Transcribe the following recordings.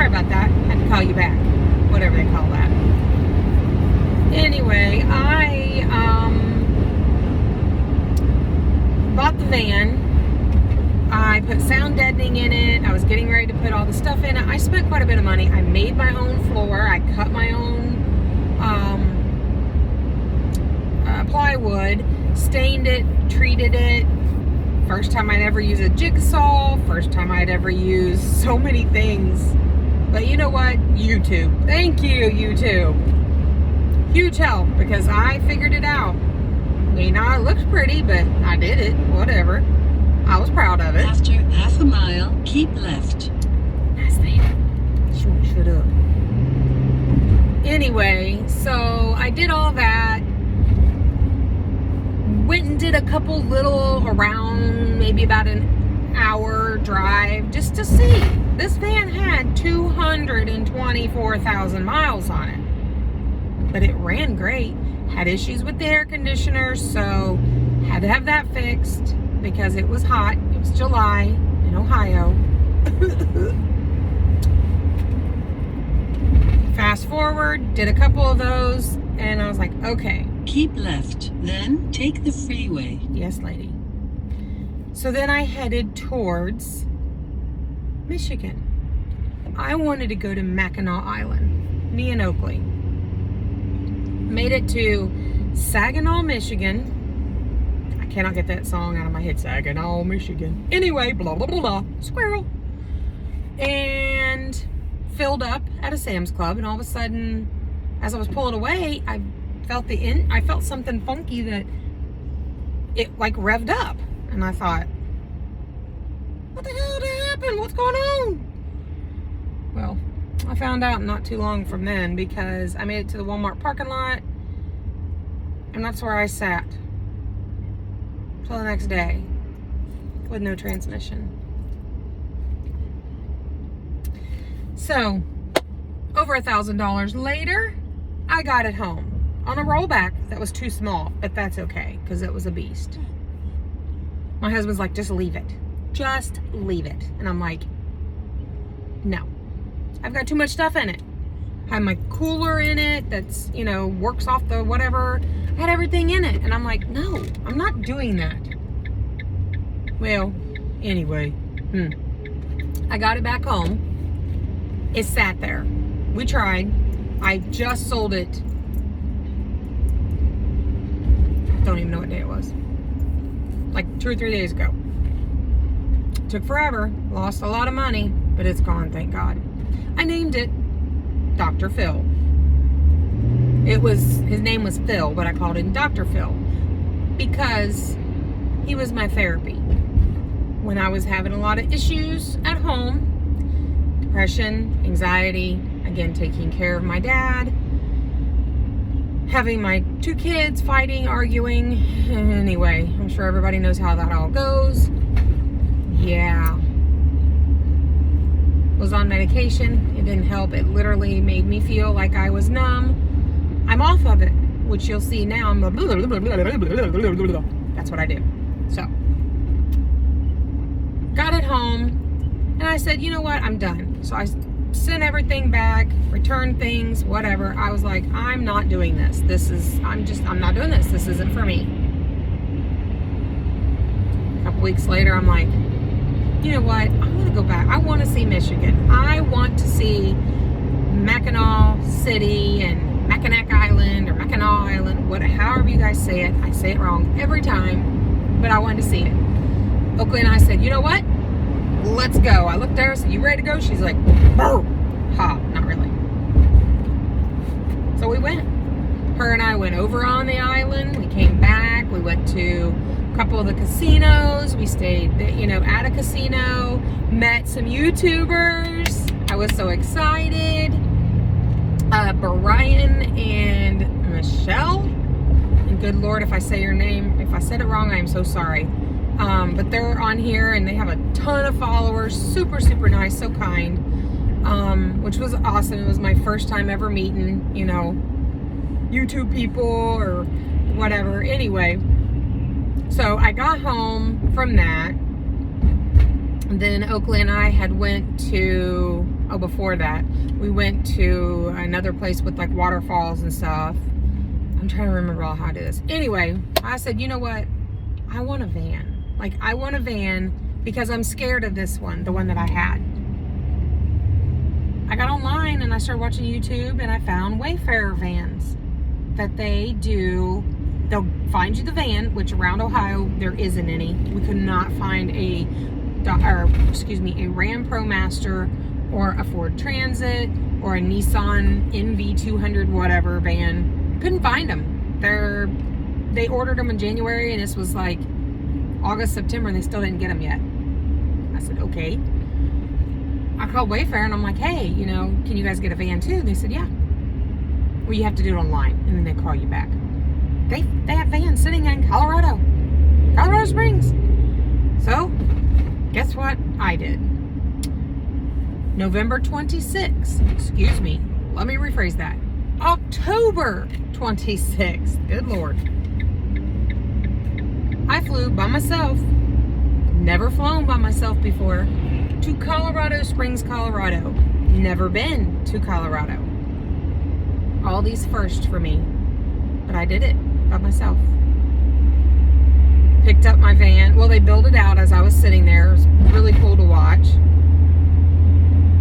Sorry about that. Had to call you back. Whatever they call that. Anyway, I bought the van. I put sound deadening in it. I was getting ready to put all the stuff in it. I spent quite a bit of money. I made my own floor. I cut my own plywood, stained it, treated it. First time I'd ever use a jigsaw. First time I'd ever use so many things. But you know what? YouTube. Thank you, YouTube. Huge help because I figured it out. You know, it looks pretty, but I did it. Whatever. I was proud of it. After half a mile, keep left. Nice lady. Shut up. Anyway, so I did all that. Went and did a couple little around, maybe about an hour drive just to see. This van had 224,000 miles on it. But it ran great. Had issues with the air conditioner, so had to have that fixed because it was hot. It was July in Ohio. Fast forward, did a couple of those, and I was like, okay. Keep left, then take the freeway. Yes, lady. So then I headed towards Michigan. I wanted to go to Mackinac Island, me and Oakley. Made it to Saginaw, Michigan. I cannot get that song out of my head. Saginaw, Michigan. Anyway, blah, blah, blah, blah. Squirrel. And filled up at a Sam's Club, and all of a sudden, as I was pulling away, I felt something funky that it like revved up, and I thought, what the hell did happen? What's going on? Well, I found out not too long from then because I made it to the Walmart parking lot, and that's where I sat till the next day with no transmission. So, over $1,000 later, I got it home on a rollback that was too small, but that's okay because it was a beast. My husband's like, just leave it. Just leave it. And I'm like, no. I've got too much stuff in it. I had my cooler in it that's, you know, works off the whatever. I had everything in it. And I'm like, no, I'm not doing that. Well, anyway, I got it back home. It sat there. We tried. I just sold it. Don't even know what day it was. Like 2 or 3 days ago. Took forever. Lost a lot of money, but it's gone, thank God. I named it Dr. Phil. His name was Phil, but I called him Dr. Phil because he was my therapy. When I was having a lot of issues at home, depression, anxiety, again, taking care of my dad, having my 2 kids fighting, arguing. Anyway, I'm sure everybody knows how that all goes. Yeah. Was on medication. It didn't help. It literally made me feel like I was numb. I'm off of it, which you'll see now. I'm that's what I do. So, got it home, and I said, you know what? I'm done. So I sent everything back, returned things, whatever. I was like, I'm not doing this. I'm not doing this. This isn't for me. A couple weeks later, I'm like, you know what? I want to go back. I want to see Michigan. I want to see Mackinac City and Mackinac Island or Mackinac Island, however you guys say it. I say it wrong every time, but I wanted to see it. Oakley and I said, you know what? Let's go. I looked at her, said, you ready to go? She's like, "Brr." Ha, not really. So we went. Her and I went over on the island. We came back. We went to a couple of the casinos. We stayed, at a casino. Met some YouTubers. I was so excited. Brian and Michelle. And good Lord, if I say your name, if I said it wrong, I am so sorry. But they're on here and they have a ton of followers. Super, super nice, so kind. Which was awesome. It was my first time ever meeting, YouTube people or whatever. Anyway, so I got home from that. And then Oakley and I had went to Oh, before that, we went to another place with like waterfalls and stuff. I'm trying to remember all how to do this. Anyway, I said, you know what? I want a van. Like, I want a van because I'm scared of this one, the one that I had. I got online and I started watching YouTube and I found Wayfarer vans that they do. They'll find you the van, which around Ohio, there isn't any. We could not find a Ram Promaster or a Ford Transit or a Nissan NV200 whatever van. Couldn't find them. They ordered them in January and this was like August, September, and they still didn't get them yet. I said, okay. I called Wayfarer and I'm like, hey, you know, can you guys get a van too? And they said, yeah. Well, you have to do it online and then they call you back. They have vans sitting in Colorado Springs. So, guess what I did? November 26th, excuse me, let me rephrase that. October 26th, good Lord. I flew by myself, never flown by myself before, to Colorado Springs, Colorado. Never been to Colorado. All these firsts for me, but I did it by myself. Picked up my van. Well, they built it out as I was sitting there. It was really cool to watch.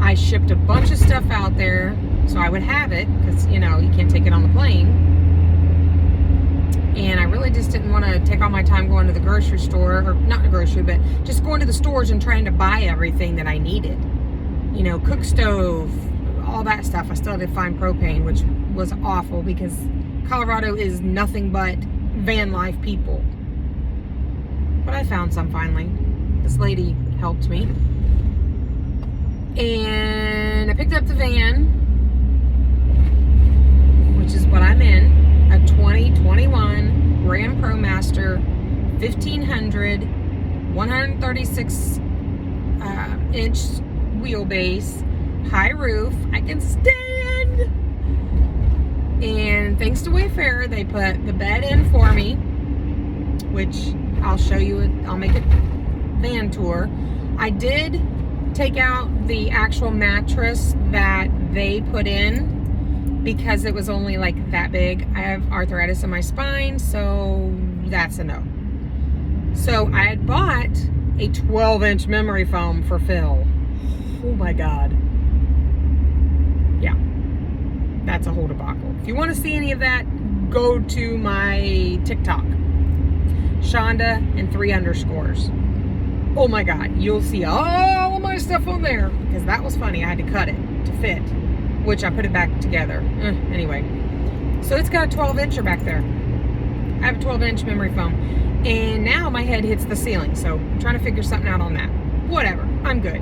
I shipped a bunch of stuff out there so I would have it because, you know, you can't take it on the plane. And I really just didn't want to take all my time going to the grocery store, or not the grocery, but just going to the stores and trying to buy everything that I needed. You know, cook stove, all that stuff. I still had to find propane, which was awful because Colorado is nothing but van life people. But I found some finally. This lady helped me. And I picked up the van, which is what I'm in. A 2021 Ram Promaster 1500 136 inch wheelbase, high roof. I can stand. And thanks to Wayfarer, they put the bed in for me, which I'll show you. I'll make a van tour. I did take out the actual mattress that they put in because it was only like that big. I have arthritis in my spine, so that's a no. So I had bought a 12-inch memory foam for Phil. Oh my God. Yeah, that's a whole debacle. If you want to see any of that, go to my TikTok, Shonda and 3 underscores. Oh my God, you'll see all of my stuff on there because that was funny. I had to cut it to fit, which I put it back together. Anyway, so it's got a 12-incher back there. I have a 12-inch memory foam, and now my head hits the ceiling, so I'm trying to figure something out on that. Whatever, I'm good.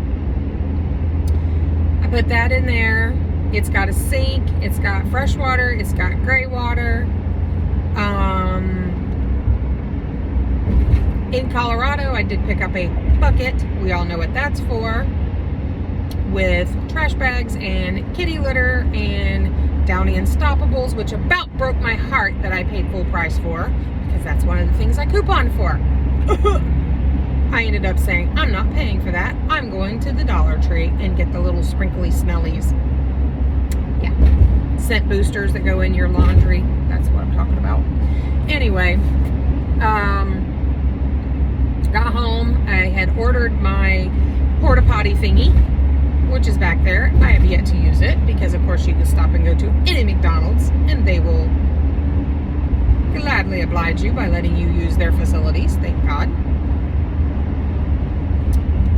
I put that in there. It's got a sink, it's got fresh water, it's got gray water. In Colorado, I did pick up a bucket. We all know what that's for. With trash bags and kitty litter and Downy Unstoppables, which about broke my heart that I paid full price for, because that's one of the things I couponed for. I ended up saying, I'm not paying for that. I'm going to the Dollar Tree and get the little sprinkly smellies. Yeah. Scent boosters that go in your laundry. That's what I'm talking about. Anyway, got home. I had ordered my porta potty thingy, which is back there. I have yet to use it because, of course, you can stop and go to any McDonald's and they will gladly oblige you by letting you use their facilities. Thank God.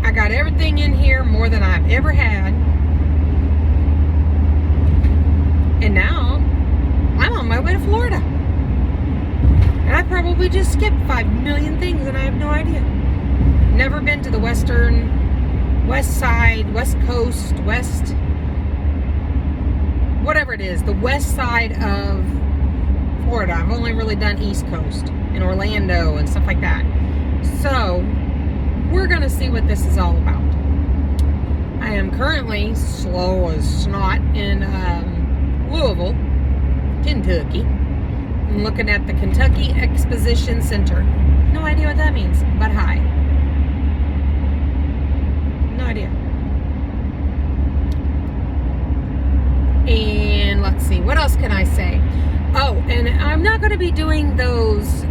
I got everything in here, more than I've ever had. And now I'm on my way to Florida. And I probably just skipped 5 million things and I have no idea. Never been to the west side, west coast, west, whatever it is, the west side of Florida. I've only really done East Coast and Orlando and stuff like that. So we're going to see what this is all about. I am currently slow as snot in Louisville, Kentucky. I'm looking at the Kentucky Exposition Center. No idea what that means, but hi. No idea. see, what else can I say? Oh, and I'm not going to be doing those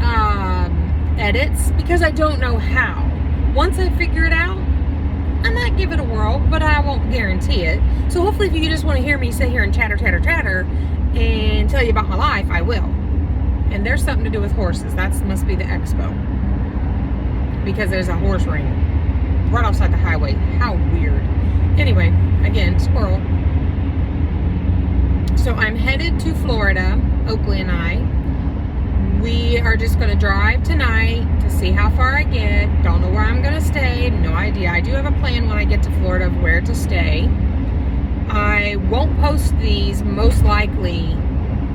edits because I don't know how. Once I figure it out, I might give it a whirl, but I won't guarantee it. So hopefully if you just want to hear me sit here and chatter and tell you about my life, I will. And there's something to do with horses. That must be the expo. Because there's a horse ring right outside the highway. How weird. Anyway, again, squirrel. So I'm headed to Florida, Oakley and I. We are just going to drive tonight to see how far I get. Don't know where I'm going to stay. No idea. I do have a plan when I get to Florida of where to stay. I won't post these most likely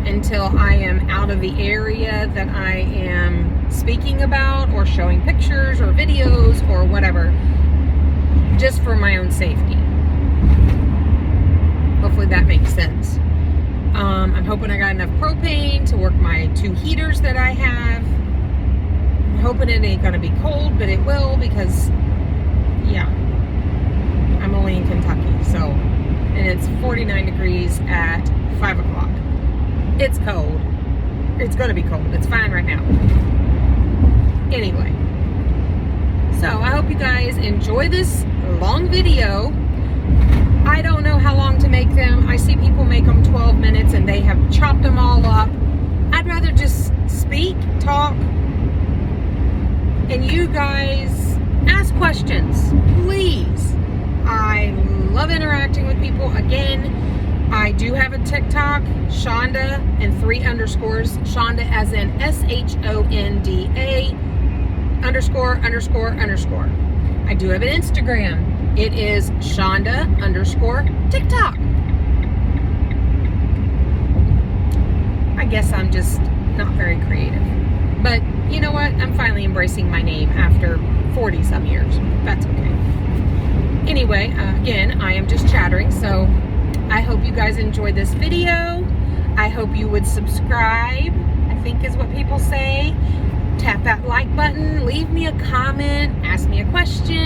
until I am out of the area that I am speaking about or showing pictures or videos or whatever, just for my own safety. Hopefully that makes sense. I'm hoping I got enough propane to work my 2 heaters that I have. I'm hoping it ain't gonna be cold, but it will because, yeah, I'm only in Kentucky, so, and it's 49 degrees at 5 o'clock. It's cold. It's gonna be cold. It's fine right now. Anyway, so I hope you guys enjoy this long video. I don't know how long to make them. I see people make them 12 minutes and they have chopped them all up. I'd rather just speak, talk, and you guys ask questions, please. I love interacting with people. Again, I do have a TikTok, Shonda, and 3 underscores. Shonda as in SHONDA ____. I do have an Instagram. It is Shonda_TikTok. I guess I'm just not very creative. But you know what? I'm finally embracing my name after 40 some years. That's okay. Anyway, again, I am just chattering, so I hope you guys enjoyed this video. I hope you would subscribe, I think is what people say. Tap that like button, leave me a comment, ask me a question.